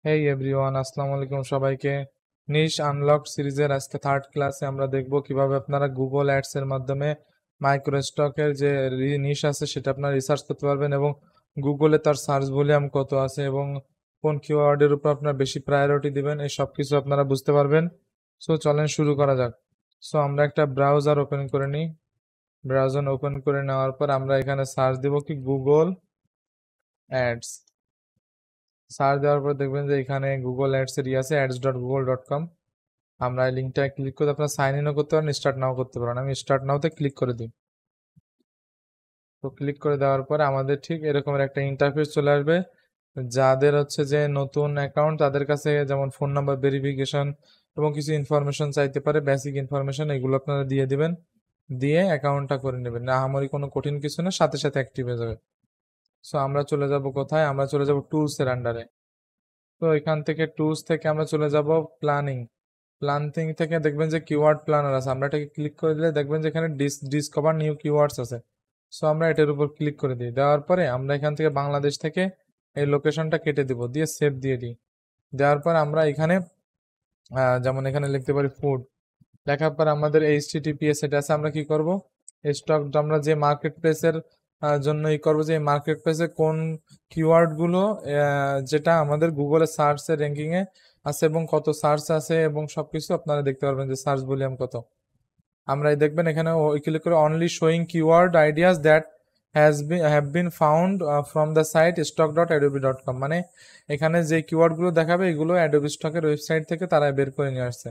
হেই everyone, আসসালামু আলাইকুম সবাইকে। নিশ আনলক সিরিজের আজকে থার্ড ক্লাসে আমরা দেখব কিভাবে আপনারা গুগল অ্যাডস এর মাধ্যমে মাইক্রো স্টকের যে নিশ আছে সেটা আপনারা রিসার্চ করতে পারবেন এবং গুগলে তার সার্চ ভলিউম কত আছে এবং কোন কিওয়ার্ডের উপর আপনারা বেশি প্রায়োরিটি দিবেন, এই সব কিছু আপনারা বুঝতে পারবেন। সো চলেন শুরু করা যাক। সো আমরা একটা ব্রাউজার ওপেন করে নিই। ব্রাউজার ওপেন করে নেওয়ার পর আমরা এখানে সার্চ দিব কি গুগল অ্যাডস। সার্চ দেওয়ার পর দেখবেন যে এখানে গুগল অ্যাডস এর আছে ads.google.com। আমরা এই লিঙ্কটা ক্লিক করে আপনারা সাইন ইনও করতে পারেন, স্টার্ট নাও করতে পারেন। আমি স্টার্ট নাওতে ক্লিক করে দিই। তো ক্লিক করে দেওয়ার পরে আমাদের ঠিক এরকমের একটা ইন্টারফেস চলে আসবে। যাদের হচ্ছে যে নতুন অ্যাকাউন্ট তাদের কাছে যেমন ফোন নাম্বার ভেরিফিকেশন এবং কিছু ইনফরমেশন চাইতে পারে, বেসিক ইনফরমেশন, এগুলো আপনারা দিয়ে দিবেন। দিয়ে অ্যাকাউন্টটা করে নেবেন, না আমারই কোনো কঠিন কিছু না, সাথে সাথে অ্যাক্টিভ হয়ে যাবে। সো আমরা চলে যাব কোথায়, আমরা চলে যাব টুলস এর আন্ডারে। তো এখান থেকে টুলস থেকে আমরা চলে যাব প্ল্যানিং। প্ল্যানিং থেকে দেখবেন যে কিওয়ার্ড প্ল্যানার আছে, আমরা এটাকে ক্লিক করে দিলে দেখবেন যে এখানে ডিসকভার নিউ কিওয়ার্ডস আছে। সো আমরা এটার উপর ক্লিক করে দিই। দেওয়ার পরে আমরা এখান থেকে বাংলাদেশ থেকে এই লোকেশনটা কেটে দিব, দিয়ে সেভ দিয়ে দিই। দেওয়ার পর আমরা এখানে যেমন এখানে লিখতে পারি ফুড। লেখার পর আমাদের HTTPS এটা আছে, আমরা কি করব, স্টক আমরা যে মার্কেট প্লেসের জন্য করবো যে মার্কেট প্লেসে কোন কিওয়ার্ড গুলো যেটা আমাদের গুগলে সার্চ এর র্যাঙ্কিং এ আছে এবং কত সার্চ আছে এবং সবকিছু আপনারা দেখতে পারবেন যে সার্চ ভলিউম কত। আমরা দেখবেন এখানে ক্লিক করে only showing keyword ideas that have been found from the site stock.adobe.com, মানে এখানে যে কিওয়ার্ড গুলো দেখাবে এগুলো অ্যাডোবি স্টকের ওয়েবসাইট থেকে তারা বের করে নিয়ে আসছে।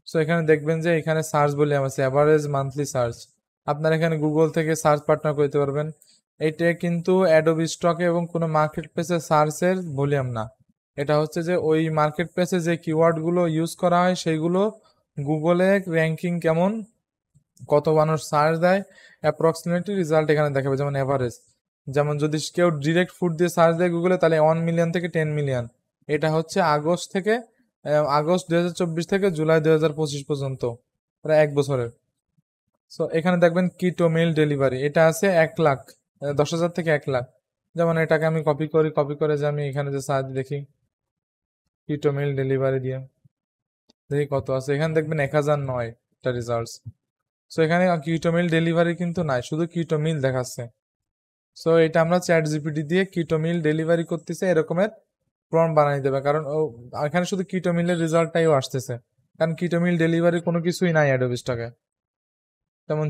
সো এখানে দেখবেন যে এখানে সার্চ ভলিউম আছে, অ্যাভারেজ মান্থলি সার্চ। আপনারা এখানে গুগল থেকে সার্চ পার্টনার করতে পারবেন। এটা কিন্তু অ্যাডোবি স্টকে এবং কোনো মার্কেট প্লেসে সার্চের ভলিউম না, এটা হচ্ছে যে ওই মার্কেট প্লেসে যে কিওয়ার্ড গুলো ইউজ করা হয় সেইগুলো গুগলে র্যাঙ্কিং কেমন, কত মানুষ সার্চ দেয়, অ্যাপ্রক্সিমেটলি রেজাল্ট এখানে দেখাবে। যেমন এভারেজ, যেমন যদি কেউ ডিরেক্ট ফুড দিয়ে সার্চ দেয় গুগলে তাহলে 1 মিলিয়ন থেকে 10 মিলিয়ন। এটা হচ্ছে আগস্ট থেকে আগস্ট 2024 থেকে জুলাই 2025 পর্যন্ত, প্রায় 1 বছরের। সো এখানে দেখবেন কিটো মিল ডেলিভারি, এটা আছে 1 লাখ, 10,000 থেকে 1 লাখ। যেমন এটাকে আমি কপি করে যে আমি এখানে যে সার্চ দেখি কিটো মিল ডেলিভারি দিয়ে দেখি কত আছে, এখানে দেখবেন 1,009 টা রেজাল্টস। সো এখানে কিটো মিল ডেলিভারি কিন্তু নাই, শুধু কিটো মিল দেখাচ্ছে। সো এটা আমরা চ্যাট জিপিটি দিয়ে কিটো মিল ডেলিভারি করতেছে এরকমের প্রম্পট বানিয়ে দেবে, কারণ এখানে শুধু কিটো মিলের রেজাল্টটাইও আসতেছে, কারণ কিটো মিল ডেলিভারি কোনো কিছুই নাই অ্যাডোবি স্টকে। যেমন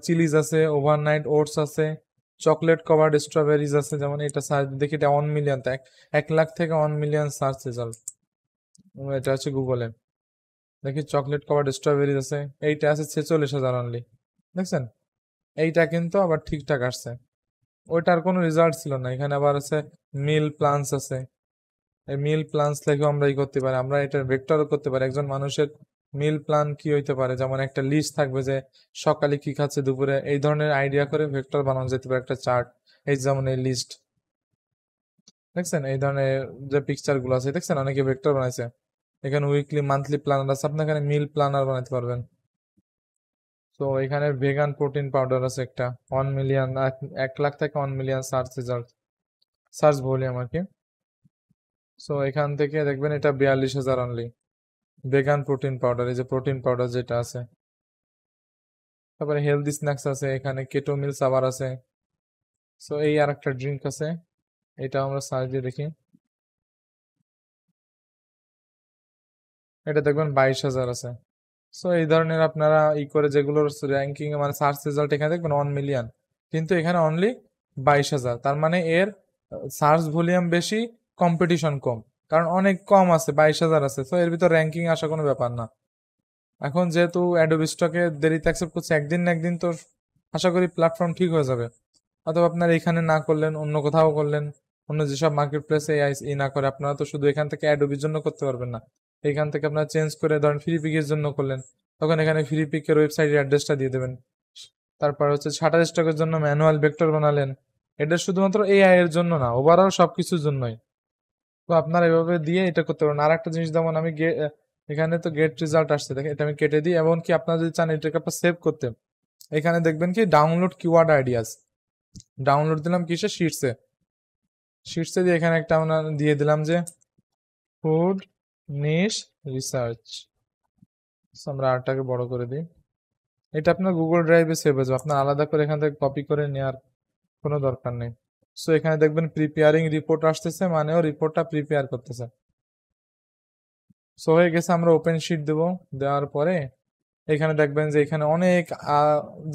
চিলিজ আছে, ওভারনাইট ওটস আছে, চকলেট কভার্ড স্ট্রবেরিজ আছে। যেমন এটা সার্চ দেখি, এটা 1 মিলিয়ন, 1 লাখ থেকে 1 মিলিয়ন সার্চ রেজাল্ট। এটা হচ্ছে গুগলে। দেখি চকলেট কভার্ড স্ট্রবেরিজ আছে, এইটা আছে 46,000 অনলি। দেখছেন, এইটা কিন্তু আবার ঠিকঠাক আসছে, ওইটার কোনো রেজাল্ট ছিল না। এখানে আবার আছে মিল প্লান্স আছে, এই মিল প্লান্স লেখেও আমরা করতে পারি, আমরা এটা ভেক্টরও করতে পারি। একজন মানুষের মিল প্ল্যান কি হইতে পারে, যেমন একটা লিস্ট থাকবে যে সকালে কি খাচ্ছে, দুপুরে, এই ধরনের আইডিয়া করে ভেক্টর বানানো যেতে পারে একটা চার্ট। এই যেমন এই লিস্ট দেখছেন, এই ধরনের যে পিকচার গুলো আছে দেখছেন, অনেকে ভেক্টর বানাইছে। এখানে উইকলি মান্থলি প্ল্যানার আছে, আপনি এখানে মিল প্ল্যানার বানাতে পারবেন। তো এখানে ভেগান প্রোটিন পাউডার আছে একটা 1 মিলিয়ন, 1 লাখ থেকে 1 million search result, search volume আর কি। সো এখান থেকে দেখবেন এটা 42,000 অনলি। ভেগান প্রোটিন পাউডার, এই যে প্রোটিন পাউডার যেটা আছে। তারপরে হেলদি স্ন্যাক্স আছে, এখানে কেটো মিলস আবার আছে। সো এই আর একটা ড্রিঙ্ক আছে, এটা আমরা সার্চ দিয়ে দেখি, এটা দেখবেন 22,000 আছে। সো এই ধরনের আপনারা করে যেগুলোর র্যাঙ্কিং মানে সার্চ রেজাল্ট এখানে দেখবেন 1 মিলিয়ন, কিন্তু এখানে অনলি 22,000। তার মানে এর সার্চ ভলিউম বেশি, কম্পিটিশন কম, কারণ অনেক কম আছে, 22,000 আছে। তো এর ভিতর র্যাঙ্কিং আসা কোনো ব্যাপার না। এখন যেহেতু অ্যাডোবি স্টকে দেরিতে অ্যাকসেপ্ট করছে, একদিন না একদিন তো আশা করি প্ল্যাটফর্ম ঠিক হয়ে যাবে। অথবা আপনারা এখানে না করলেন অন্য কোথাও করলেন, অন্য যেসব মার্কেট প্লেসে না করে, আপনারা তো শুধু এখান থেকে অ্যাডোবির জন্য করতে পারবেন না। এখান থেকে আপনারা চেঞ্জ করে ধরেন ফ্রি পিকের জন্য করলেন, তখন এখানে ফ্রি পিকের ওয়েবসাইটের অ্যাড্রেসটা দিয়ে দেবেন। তারপর হচ্ছে শাটার স্টকের জন্য ম্যানুয়াল ভেক্টর বানালেন, এটা শুধুমাত্র এআই এর জন্য না, ওভারঅল সবকিছুর জন্যই। তো আপনারা এভাবে দিয়ে এটা করতে পারেন। আর একটা জিনিস, যেমন আমি এখানে তো গেট রেজাল্ট আসছে, দেখেন এটা আমি কেটে দিই। এমনকি আপনারা যদি চান এটাকে আপনার সেভ করতে, এখানে দেখবেন কি ডাউনলোড কিওয়ার্ড আইডিয়াস, ডাউনলোড দিলাম কিসে, শিটসে। শিটসে দিয়ে এখানে একটা আমরা দিয়ে দিলাম যে ফুড নিশ রিসার্চ। আমরা আরটাকে বড় করে দিই। এটা আপনার গুগল ড্রাইভে সেভ হয়ে যাবে, আপনার আলাদা করে এখান থেকে কপি করে নেওয়ার কোনো দরকার নেই। সো এখানে দেখবেন প্রিপেয়ারিং রিপোর্ট আসতেছে, মানে ও রিপোর্টটা প্রিপেয়ার করতেছে। সো হয়ে গেছে, আমরা ওপেন শিট দেব। দেওয়ার পরে এখানে দেখবেন যে এখানে অনেক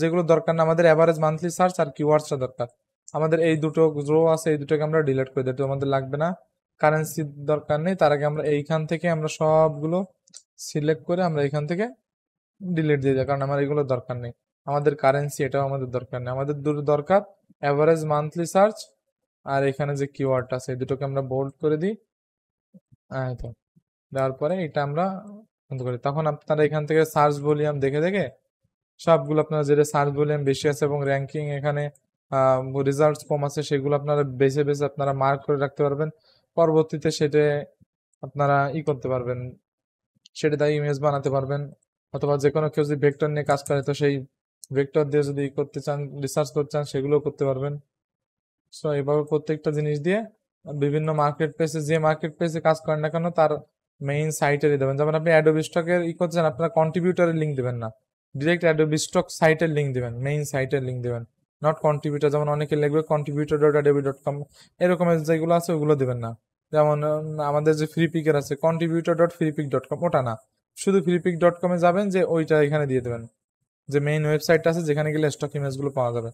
যেগুলো দরকার না, আমাদের অ্যাভারেজ মান্থলি সার্চ আর কিওয়ার্ডসটা দরকার। আমাদের এই দুটো রো আছে, এই দুটোকে আমরা ডিলিট করে দিই, তো আমাদের লাগবে না। কারেন্সি দরকার নেই, তার আগে আমরা এইখান থেকে আমরা সবগুলো সিলেক্ট করে আমরা এখান থেকে ডিলিট দিয়ে দিই, কারণ আমার এগুলো দরকার নেই। আমাদের কারেন্সি এটাও আমাদের দরকার নেই, আমাদের দুটো দরকার অ্যাভারেজ মান্থলি সার্চ আর এখানে যে কিওয়ার্ডটা আছে, এই দুটোকে আমরা বোল্ড করে দিই। তো দেওয়ার পরে এটা আমরা বন্ধ করি। তখন আপনারা এখান থেকে সার্চ ভলিউম দেখে দেখে সবগুলো আপনারা যেটা সার্চ ভলিউম বেশি আছে এবং র্যাঙ্কিং এখানে রেজাল্টস কম আছে, সেগুলো আপনারা বেছে বেছে আপনারা মার্ক করে রাখতে পারবেন। পরবর্তীতে সেটা আপনারা করতে পারবেন, সেটা দিয়ে ইমেজ বানাতে পারবেন, অথবা যে কোনো কেউ যদি ভেক্টর নিয়ে কাজ করে তো সেই ভেক্টর দিয়ে যদি করতে চান, রিসার্চ করতে চান, সেগুলোও করতে পারবেন। সো এইভাবে প্রত্যেকটা জিনিস দিয়ে বিভিন্ন মার্কেট প্লেসে, যে মার্কেট প্লেসে কাজ করেন না কেন তার মেইন সাইটেরই দেবেন। যেমন আপনি অ্যাডোবি স্টকের করছেন, আপনারা কন্ট্রিবিউটারের লিঙ্ক দেবেন না, ডিরেক্ট অ্যাডোবি স্টক সাইটের লিঙ্ক দেবেন, মেইন সাইটের লিঙ্ক দেবেন, নট কন্ট্রিবিউটার। যেমন অনেকে লিখবে contributor.adobe.com, এরকমের যেগুলো আছে ওগুলো দেবেন না। যেমন আমাদের যে ফ্রি পিকের আছে contributor.freepik.com, ওটা না, শুধু freepik.com এ যাবেন, যে ওইটা এখানে দিয়ে দেবেন, যে মেইন ওয়েবসাইটটা আছে যেখানে গেলে স্টক ইমেজগুলো পাওয়া যাবে।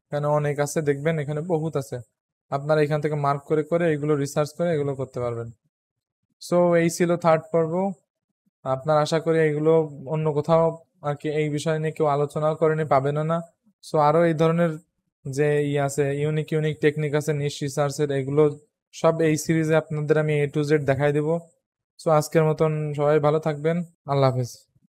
এখানে অনেক আছে, দেখবেন এখানে বহুত আছে, আপনারা এখান থেকে মার্ক করে করে এগুলো রিসার্চ করে এগুলো করতে পারবেন। সো এই ছিল থার্ড পর্ব। আপনার আশা করি এগুলো অন্য কোথাও আর কি এই বিষয় নিয়ে কেউ আলোচনাও করেনি, পাবেনও না। সো আরো এই ধরনের যে আছে ইউনিক ইউনিক টেকনিক আছে নিশ রিসার্চের, এগুলো সব এই সিরিজে আপনাদের আমি A to Z দেখাই দেবো। সো আজকের মতন সবাই ভালো থাকবেন, আল্লাহ হাফেজ।